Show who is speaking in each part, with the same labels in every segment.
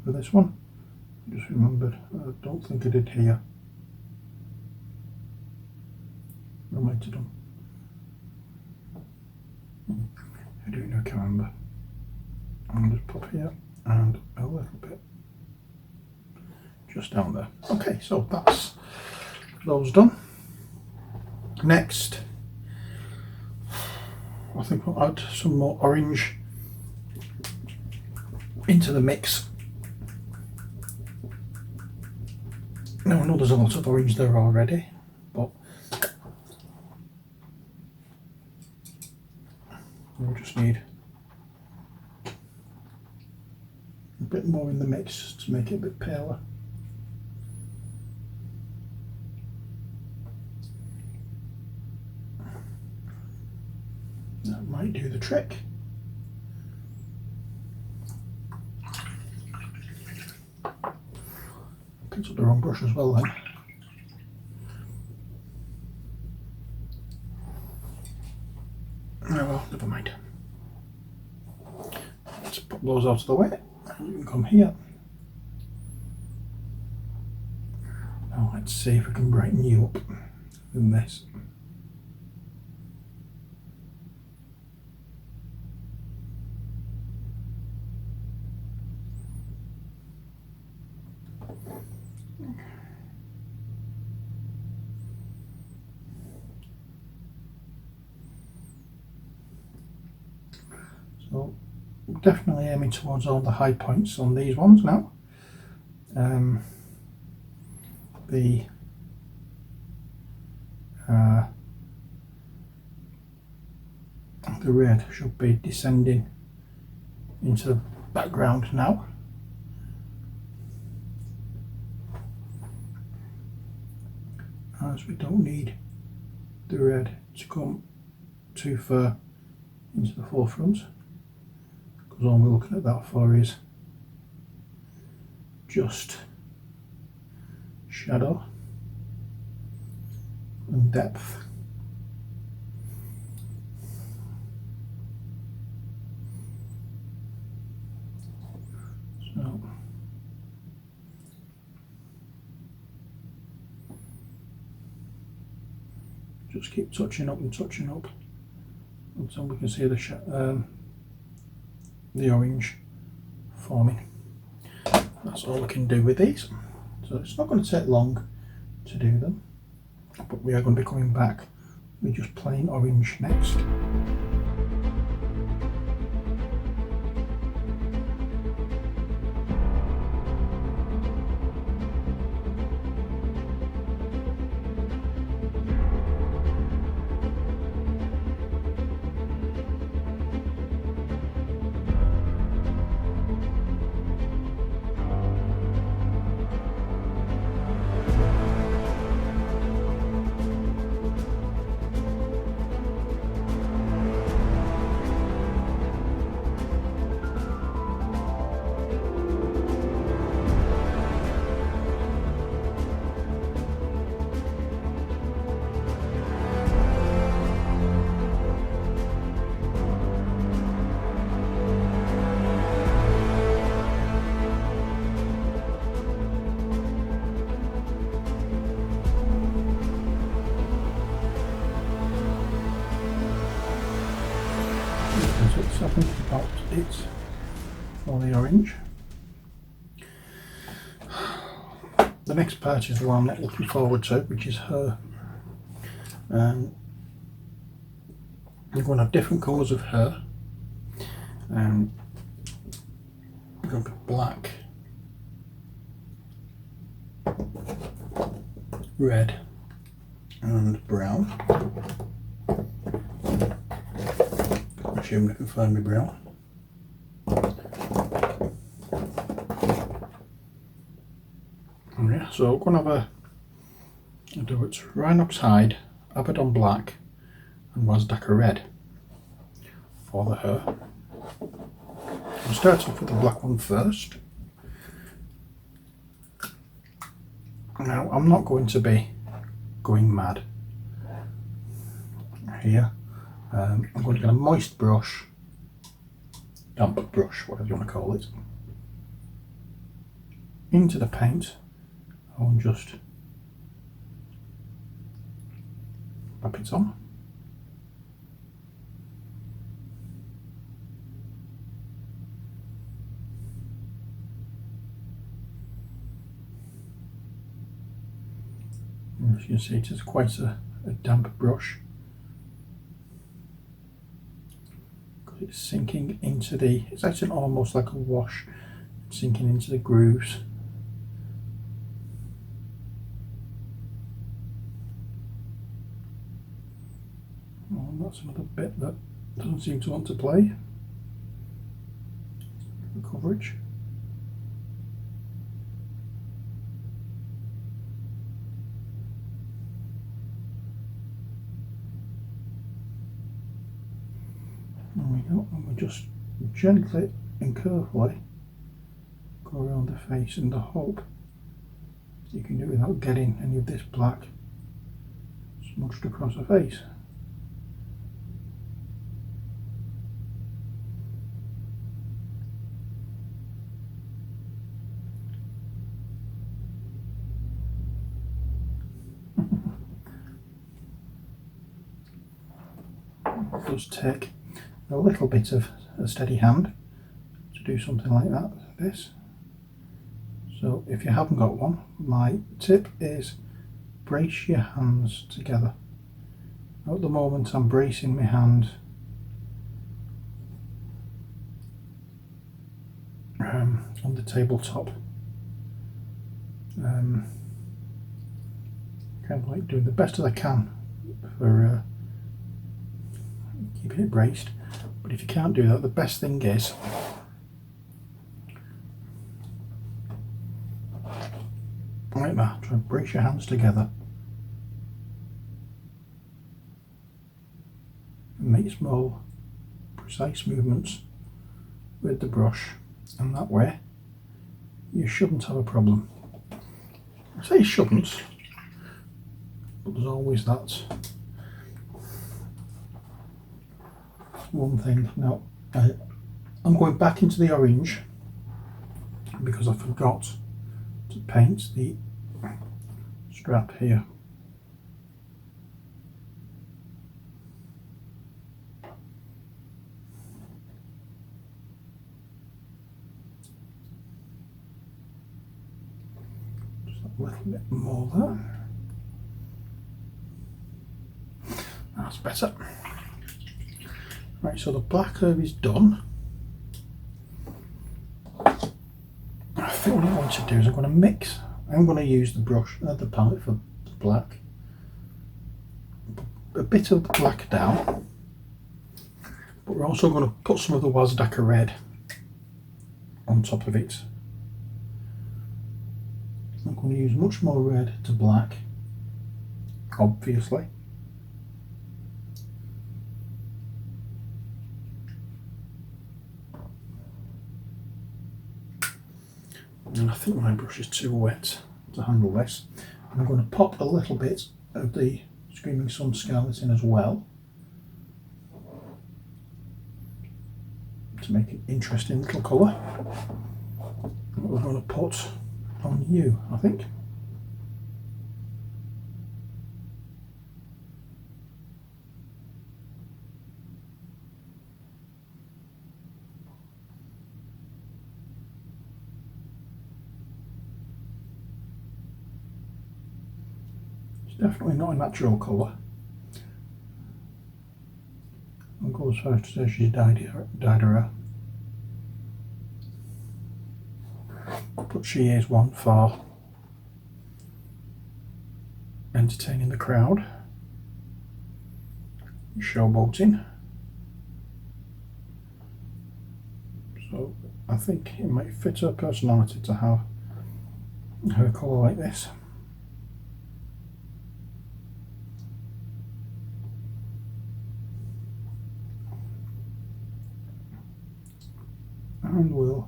Speaker 1: for this one. Just remembered, I don't think I did here. I might have done. I don't know, I can't remember. I'll just pop here and a little bit just down there. Okay, so that's those done. Next, I think we'll add some more orange into the mix. Now I know there's a lot of orange there already, but we'll just need a bit more in the mix to make it a bit paler. That might do the trick. Picked up the wrong brush as well then. Oh well, never mind. Let's pop those out of the way. You can come here. Now let's see if we can brighten you up with this. So definitely aiming towards all the high points on these ones now. The red should be descending into the background now. As we don't need the red to come too far into the forefront, because all we're looking at that for is just shadow and depth. So just keep touching up and touching up until we can see the orange forming. That's all we can do with these. So it's not going to take long to do them, but we are going to be coming back with just plain orange next. So I think about it for the orange. The next part is the one I'm not looking forward to, which is her. We're going to have different colours of hair. We're going to be black, red and brown. Assume they can find me brown. Yeah, so we're going to have I'll do it Rhinoceros hide, Abaddon black and Wazdaka red for the hair. I'll start off with the black one first. Now I'm not going to be going mad here. I'm going to get a moist brush, damp brush, whatever you want to call it, into the paint and just wrap it on. And as you can see, it is quite a damp brush because it's sinking into it's actually almost like a wash, sinking into the grooves. Oh, that's another bit that doesn't seem to want to play. The coverage. There we go, and we just gently and carefully go around the face in the hope you can do it without getting any of this black smudged across the face. It does take a little bit of a steady hand to do something like that, this. So if you haven't got one, my tip is brace your hands together. Now at the moment I'm bracing my hand on the tabletop, kind of like doing the best as I can for keeping it braced. But if you can't do that, the best thing is like that, try and brace your hands together and make small precise movements with the brush, and that way you shouldn't have a problem. I say shouldn't, but there's always that one thing. Now I'm going back into the orange because I forgot to paint the strap here. Just a little bit more there. That's better. Right, so the black herb is done. I think what I want to do is I'm going to mix. I'm going to use the brush, the palette for the black. A bit of the black down, but we're also going to put some of the Wazdaka red on top of it. I'm going to use much more red to black, obviously. And I think my brush is too wet to handle this. And I'm going to pop a little bit of the Screaming Sun Scarlet in as well to make an interesting little colour. And we're going to put on you, I think. Definitely not a natural colour. I'll go as far as to say she's dyed her. But she is one for entertaining the crowd, showboating. So I think it might fit her personality to have her colour like this. And we'll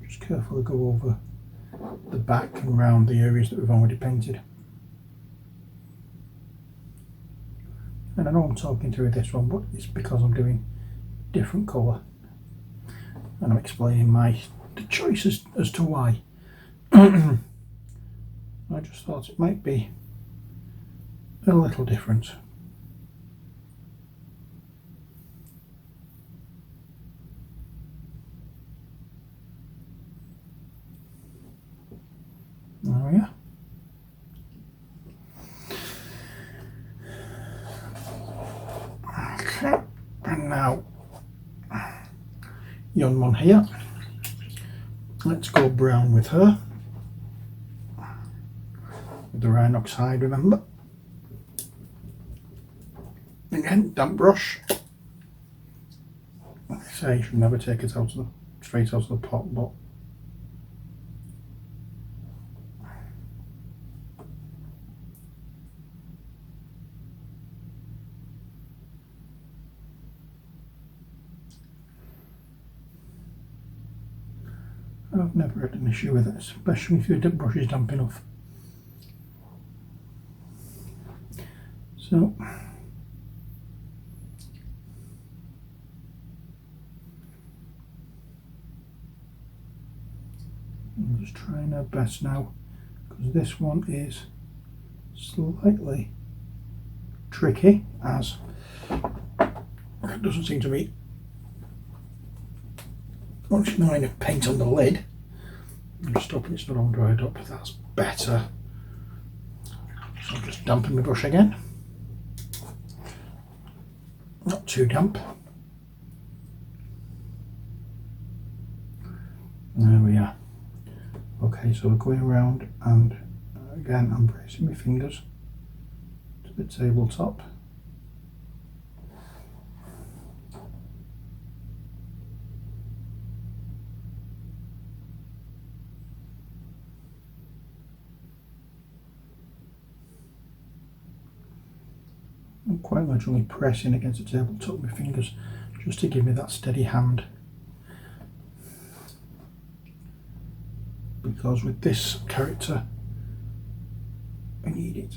Speaker 1: just carefully go over the back and round the areas that we've already painted. And I know I'm talking through this one, but it's because I'm doing different colour and I'm explaining the choices as to why. I just thought it might be a little different. There we are. Okay, and now young one here. Let's go brown with her. With the Rhinoceros hide, remember? Again, damp brush. Like I say, you should never take it straight out of the pot, but I've never had an issue with it, especially if your brush is damp enough. So I'm just trying our best now, because this one is slightly tricky, as it doesn't seem to be much line of paint on the lid. I'm just hoping it's not all dried up. That's better. So I'll just dampen the brush again. Not too damp. There we are. Okay, so we're going around, and again I'm bracing my fingers to the tabletop. I'm quite literally pressing against the tabletop with my fingers just to give me that steady hand. Because with this character, I need it.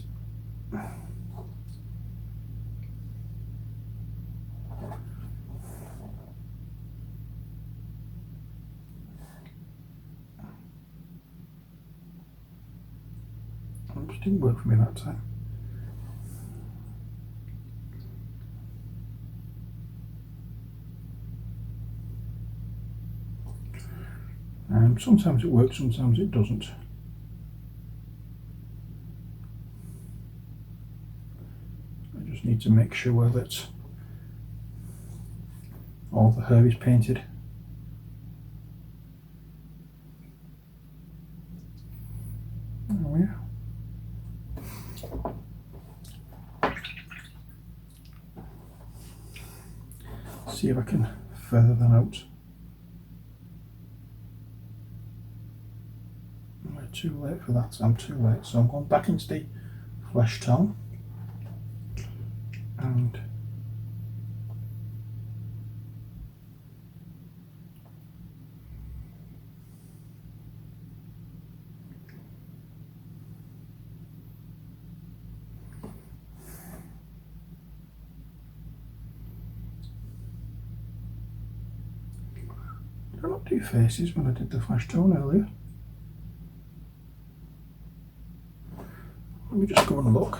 Speaker 1: It didn't work for me that time. Sometimes it works, sometimes it doesn't. I just need to make sure that all the hair is painted. There we are. See if I can feather that out. Too late for that, I'm too late, so I'm going back into the flesh tone and did I not do faces when I did the flesh tone earlier? Let me just go and look.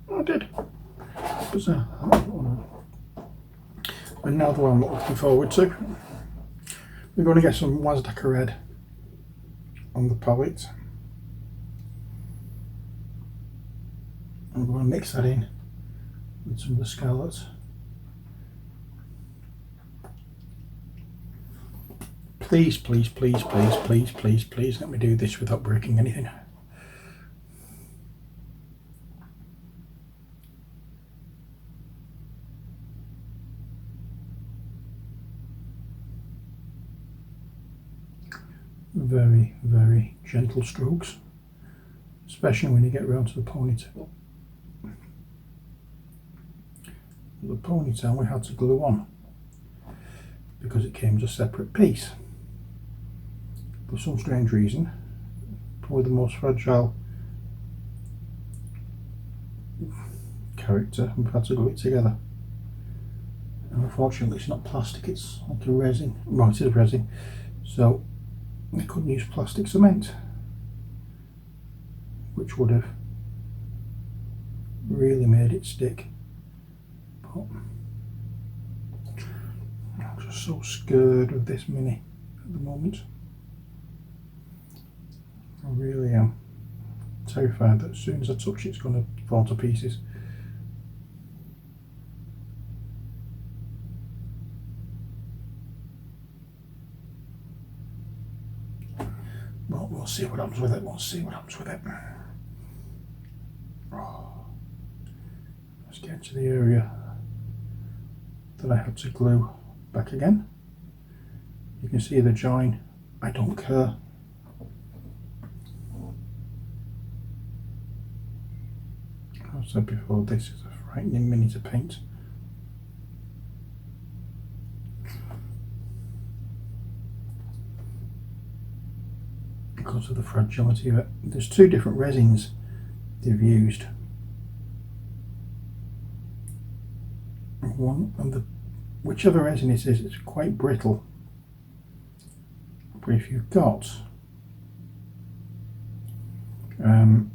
Speaker 1: Oh, I did. Bizarre. And now the one I'm looking forward to. We're going to get some Wasdaka red on the palette. I'm going to mix that in with some of the scarlets. Please, please, please, please, please, please, please let me do this without breaking anything. Very, very gentle strokes, especially when you get around to the ponytail. The ponytail we had to glue on because it came as a separate piece. For some strange reason, probably the most fragile character, we've had to glue it together. And unfortunately it's not plastic, it's like a resin. Well, it is resin, so they couldn't use plastic cement, which would have really made it stick. But I'm just so scared of this Mini at the moment. I really am terrified that as soon as I touch it, it's going to fall to pieces. Well, we'll see what happens with it. We'll see what happens with it. Oh. Let's get into the area that I had to glue back again. You can see the join. I don't care. As I said before, this is a frightening Mini to paint. Because of the fragility of it. There's two different resins they've used. One and the whichever resin it is, it's quite brittle. But if you've got oh,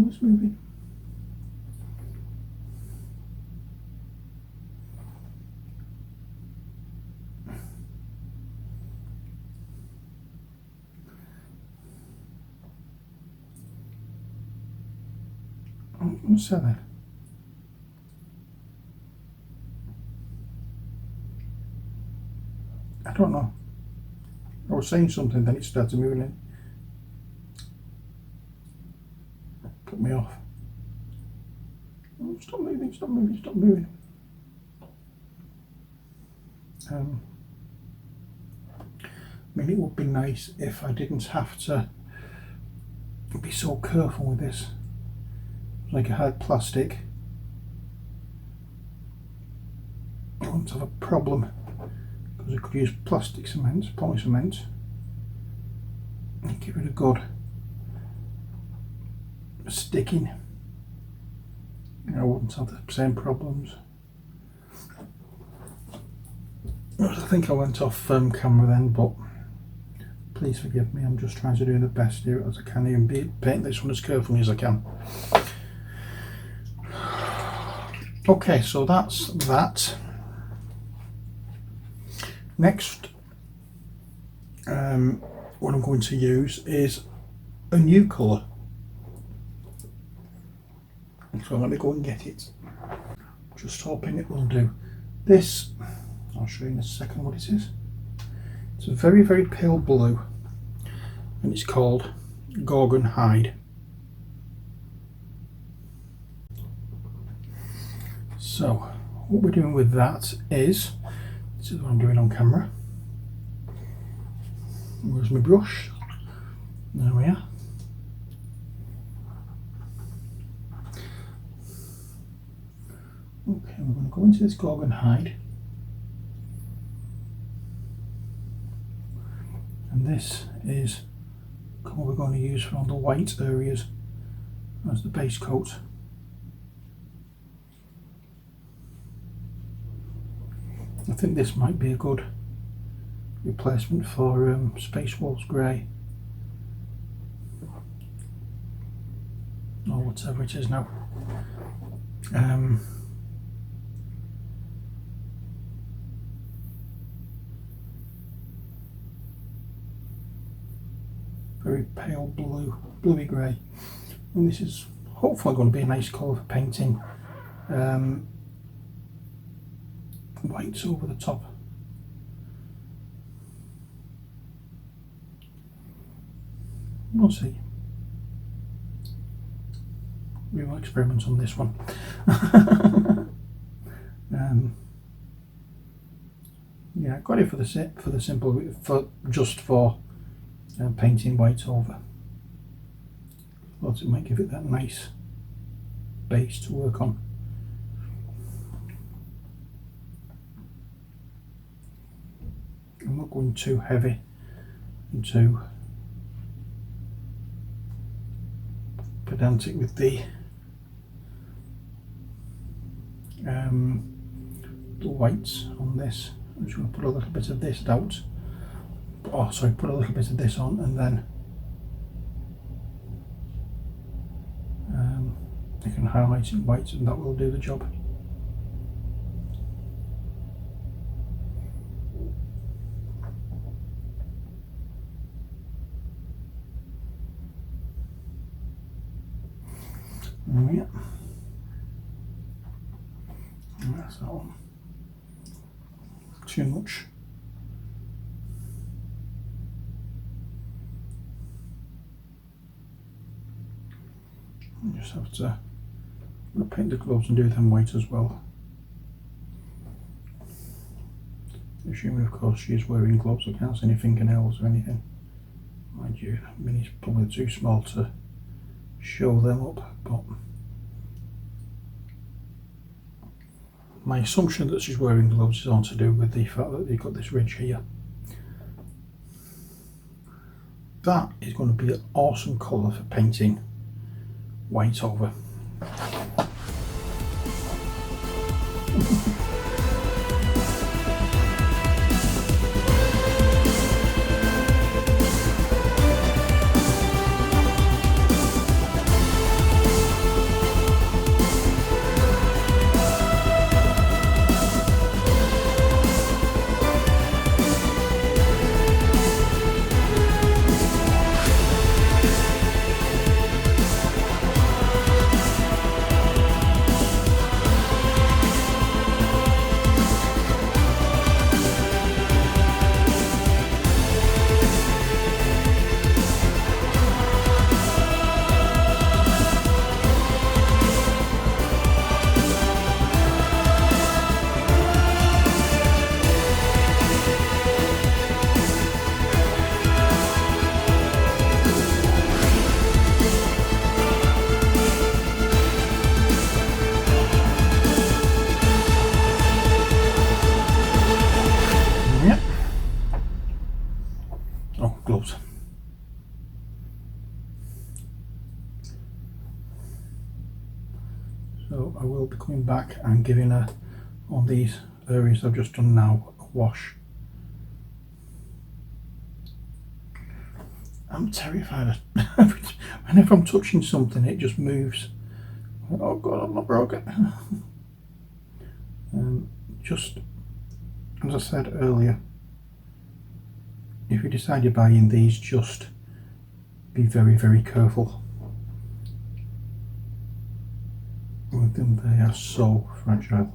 Speaker 1: it's moving. What's that then? I don't know. I was saying something, then it started moving in. Put me off. Oh, stop moving, stop moving, stop moving. I mean, it would be nice if I didn't have to be so careful with this. Like I had plastic, I wouldn't have a problem because I could use plastic cement, poly cement, and give it a good sticking. I wouldn't have the same problems. I think I went off camera then, but please forgive me, I'm just trying to do the best here as I can and paint this one as carefully as I can. Okay, so that's that. Next, what I'm going to use is a new colour. So let me go and get it. Just hoping it will do. This, I'll show you in a second what it is. It's a very, very pale blue, and it's called Gorgon Hide. So what we're doing with that is, this is what I'm doing on camera. Where's my brush? There we are. Okay, we're going to go into this Gorgon Hide. And this is what we're going to use for all the white areas as the base coat. I think this might be a good replacement for Space Wolves Grey, or whatever it is now. Very pale blue, bluey grey, and this is hopefully going to be a nice colour for painting whites over the top. We'll see. We will experiment on this one. Yeah, I got it for the simple, just for painting white over. Thought it might give it that nice base to work on. I'm not going too heavy and too pedantic with the the whites on this. I'm just going to put a little bit of this out. Oh, sorry, put a little bit of this on, and then I can highlight it in white, and that will do the job. Yeah, that's that one. Too much. You just have to paint the gloves and do them white as well. Assuming, of course, she is wearing gloves. I can't see any fingernails or anything. Mind you, I mean, it's probably too small to show them up, but my assumption that she's wearing gloves is all to do with the fact that you've got this ridge here. That is going to be an awesome colour for painting white over. Gloves. So I will be coming back and giving her, on these areas I've just done now, a wash. I'm terrified. Whenever I'm touching something, it just moves. Oh God, I'm not broken. Just as I said earlier, if you decide you're buying these, just be very, very careful with them. They are so fragile.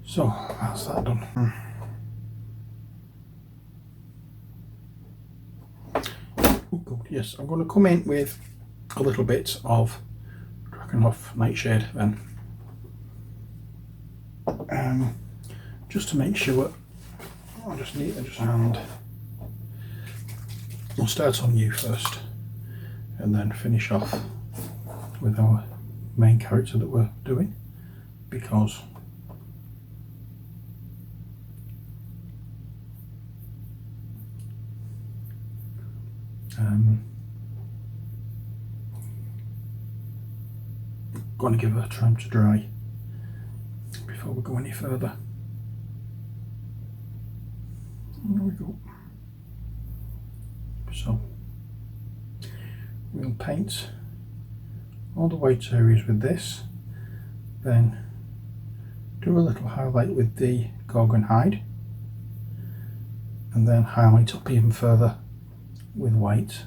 Speaker 1: So that's that done. Oh God, yes, I'm going to come in with a little bit of Drakenhof Nightshade then, just to make sure. I just need to hand. We'll start on you first, and then finish off with our main character that we're doing, because going to give her time to dry before we go any further. There we go. So we'll paint all the white areas with this, then do a little highlight with the Gorgon hide, and then highlight up even further with white,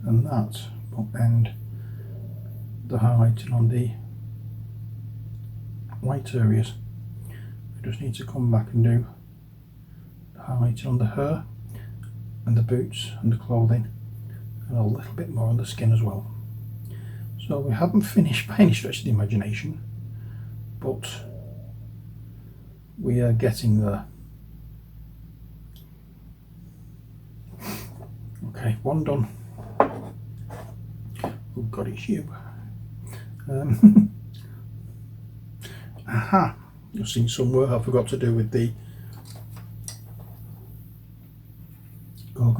Speaker 1: and that will end the highlighting on the white areas. I just need to come back and do the highlighting on the hair and the boots and the clothing, and a little bit more on the skin as well. So we haven't finished by any stretch of the imagination, but we are getting there. Okay, one done. Oh God, it's you. Aha, you've seen somewhere I forgot to do with the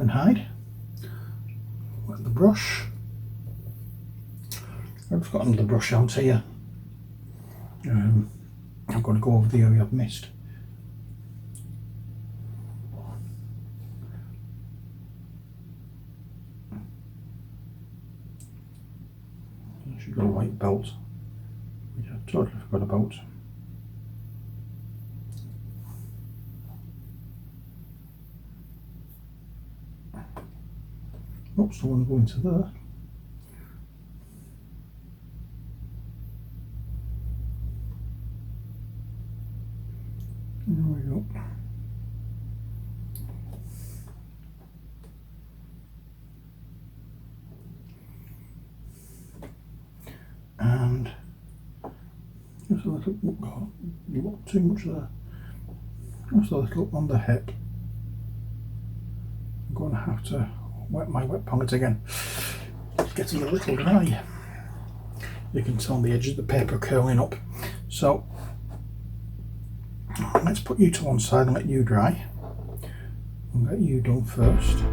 Speaker 1: and hide. Wet the brush. I've got another brush out here. I'm going to go over the area I've missed. I should got a white belt, which I totally forgot about. Oops, I want to go into there. There we go. And just a little, oh, not too much there. Just a little on the hip. I'm going to have to wet my wet palette again. It's getting a little dry. You can tell the edges of the paper curling up. So let's put you to one side and let you dry. I'll get you done first.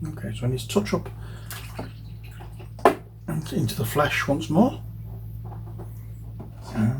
Speaker 1: Okay, so I need to touch up and into the flesh once more. Yeah.